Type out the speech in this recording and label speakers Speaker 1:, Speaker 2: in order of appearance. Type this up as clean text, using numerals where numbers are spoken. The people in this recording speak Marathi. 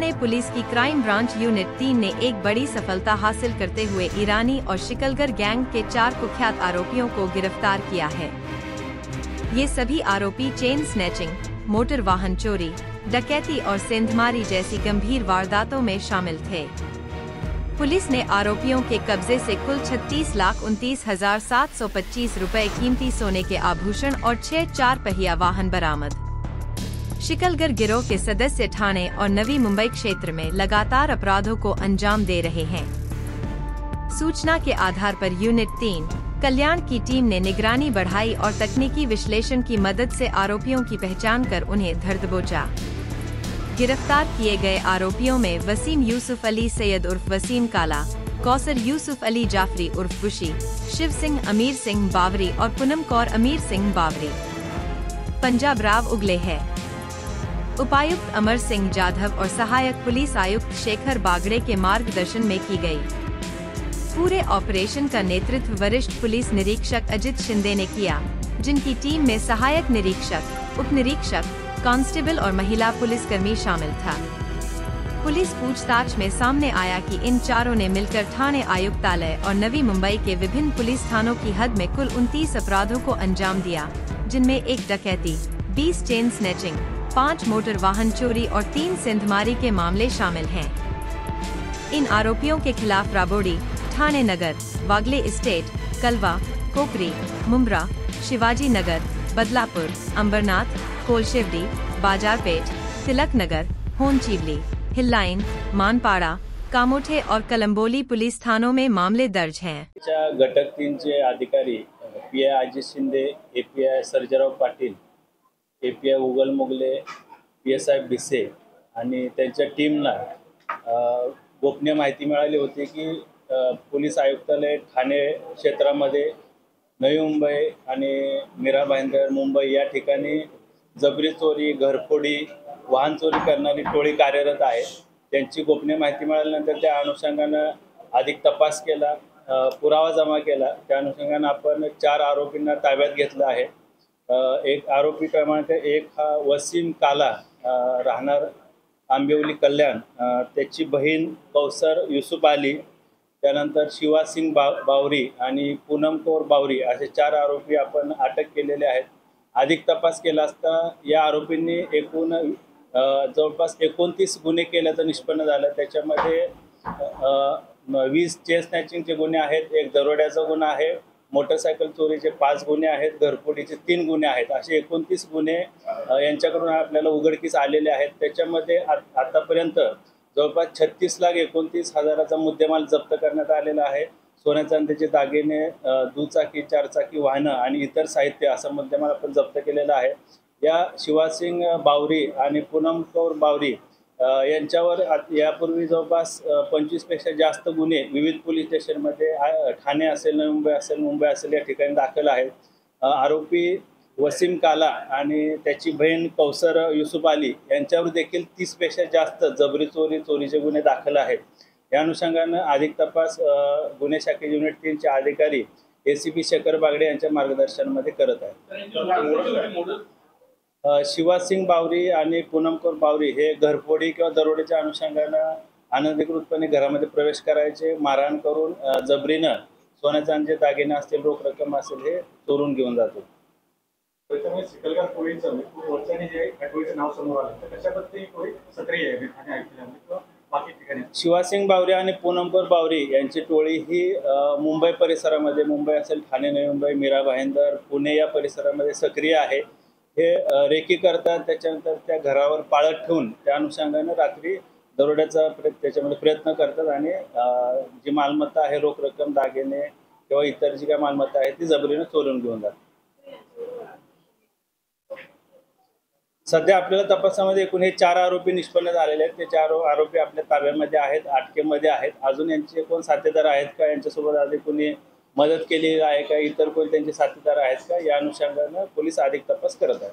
Speaker 1: थाने पुलिस की क्राइम ब्रांच यूनिट 3 ने एक बड़ी सफलता हासिल करते हुए ईरानी और शिकलगर गैंग के 4 कुख्यात आरोपियों को गिरफ्तार किया है। ये सभी आरोपी चेन स्नैचिंग, मोटर वाहन चोरी, डकैती और सेंधमारी जैसी गंभीर वारदातों में शामिल थे। पुलिस ने आरोपियों के कब्जे से कुल 36,29,725 रुपए कीमती सोने के आभूषण और 6 4 पहिया वाहन बरामद। शिकलगर गिरोह के सदस्य ठाणे और नवी मुंबई क्षेत्र में लगातार अपराधों को अंजाम दे रहे हैं। सूचना के आधार पर यूनिट 3 कल्याण की टीम ने निगरानी बढ़ाई और तकनीकी विश्लेषण की मदद से आरोपियों की पहचान कर उन्हें धर दबोचा। गिरफ्तार किए गए आरोपियों में वसीम यूसुफ अली सैयद उर्फ वसीम काला, कौसर यूसुफ अली जाफरी उर्फ बुशी, शिव सिंह अमीर सिंह बावरी और पूनम कौर अमीर सिंह बावरी। पंजाब राव उगले है। उपायुक्त अमर सिंह जाधव और सहायक पुलिस आयुक्त शेखर बागड़े के मार्गदर्शन में की गई। पूरे ऑपरेशन का नेतृत्व वरिष्ठ पुलिस निरीक्षक अजित शिंदे ने किया, जिनकी टीम में सहायक निरीक्षक, उप निरीक्षक, कांस्टेबल और महिला पुलिसकर्मी शामिल था। पुलिस पूछताछ में सामने आया कि इन चारों ने मिलकर ठाणे आयुक्तालय और नवी मुंबई के विभिन्न पुलिस थानों की हद में कुल 29 अपराधों को अंजाम दिया, जिनमें 1 डकैती, 20 चेन स्नैचिंग, 5 मोटर वाहन चोरी और 3 सेंधमारी के मामले शामिल हैं। इन आरोपियों के खिलाफ राबोडी, ठाणे नगर, वागले इस्टेट, कलवा, कोकरी, मुंब्रा, शिवाजी नगर, बदलापुर, अंबरनाथ, कोलशिवडी, बाजारपेट, तिलक नगर, होनचिवली, हिल्लाइन, मानपाड़ा, कामोठे और कलंबोली पुलिस थानों में मामले दर्ज हैं।
Speaker 2: घटक 3 चे अधिकारी PI Ajit Shinde, API Sarjerao Patil, API उगल मुगले, पीएसआय भिसे आणि त्यांच्या टीमला गोपनीय माहिती मिळाली होती की पोलीस आयुक्तालय ठाणे क्षेत्रामध्ये नवी मुंबई आणि मीरा भाईंदर मुंबई या ठिकाणी जबरी चोरी, घरफोडी, वाहन चोरी करणारी टोळी कार्यरत आहे। त्यांची गोपनीय माहिती मिळाल्यानंतर त्या अनुषंगाने अधिक तपास केला, पुरावा जमा केला। त्या अनुषंगाने आपण 4 आरोपींना ताब्यात घेतलं आहे। एक आरोपी क्रमांक 1 हा वसीम काला, राहणार आंबिवली कल्याण, त्याची बहीण कौसर यूसुफ अली, त्यानंतर शिवा सिंग बावरी आणि पूनम कौर बावरी असे 4 आरोपी आपण अटक केलेले आहेत। अधिक तपास केला असता या आरोपींनी एकूण जवळपास 29 गुन्हे केल्याचं निष्पन्न झालं। त्याच्यामध्ये 20 चेन स्नॅचिंगचे गुन्हे आहेत, 1 दरोड्याचा गुन्हा आहे, मोटरसायकल चोरीचे 5 गुन्हे आहेत, घरफोडीचे 3 गुन्हे आहेत, असे 29 गुन्हे यांच्याकडून आपल्याला उघडकीस आलेले आहेत। त्याच्यामध्ये आतापर्यंत जवळपास 36,29,000चा मुद्देमाल जप्त करण्यात आलेला आहे। सोन्या चांदीचे दागिने, दुचाकी, 4 चाकी वाहनं आणि इतर साहित्य असं मुद्देमाल आपण जप्त केलेला आहे। या शिवासिंग बावरी आणि पूनम कौर बावरी यांच्यावर यापूर्वी जवळपास 25 पेक्षा जास्त गुन्हे विविध पोलीस स्टेशनमध्ये ठाणे असेल, नवी मुंबई असेल, मुंबई असेल या ठिकाणी दाखल आहेत। आरोपी वसीम काला आणि त्याची बहीण कौसर यूसुफ अली यांच्यावर देखील 30 पेक्षा जास्त जबरी चोरीचे गुन्हे दाखल आहेत। या अनुषंगाने अधिक तपास गुन्हे शाखे युनिट 3 चे अधिकारी एसीपी शेखर बागड़े यांच्या मार्गदर्शनामध्ये करत आहेत। शिवासिंग बावरी आणि पूनम कौर बावरी हे घरफोडी किंवा दरोडेच्या अनुषंगाने अनधिकृतपणे घरामध्ये प्रवेश करायचे, मारहाण करून जबरीनं सोन्या चांदीचे दागिने असतील, रोख रक्कम असेल हे चोरून घेऊन जातो।
Speaker 3: शिकलगर टोळीचं वर्षाने जे टोळीचं नाव समोर आलं तर कशा पद्धतीने टोळी सक्रिय आहे ठाणे आयुक्तालयामध्ये बाकी ठिकाणी?
Speaker 2: शिवासिंग बावरी आणि पूनम कौर बावरी यांची टोळी ही मुंबई परिसरामध्ये, मुंबई असेल, ठाणे, नवी मुंबई, मीरा भाईंदर, पुणे या परिसरामध्ये सक्रिय आहे। हे रेकी करतात, त्याच्यानंतर त्या घरावर पाळत ठेवून त्या अनुषंगाने रात्री दरोड्याचा त्याच्यामध्ये प्रयत्न करतात आणि जी मालमत्ता आहे, रोख रक्कम, दागिने किंवा इतर जी काय मालमत्ता आहे ती जबरीने चोरून घेऊन जातात। सध्या आपल्याला तपासामध्ये एकूण हे 4 आरोपी निष्पन्न झालेले आहेत। ते 4 आरोपी आपल्या ताब्यामध्ये आहेत, अटकेमध्ये आहेत। अजून यांचे कोण साथीदार आहेत का, यांच्यासोबत आधी कोणी मदत केली आहे का, इतर कोण त्यांचे साथीदार आहेत का, या अनुषंगाने पोलीस अधिक तपास करत आहेत।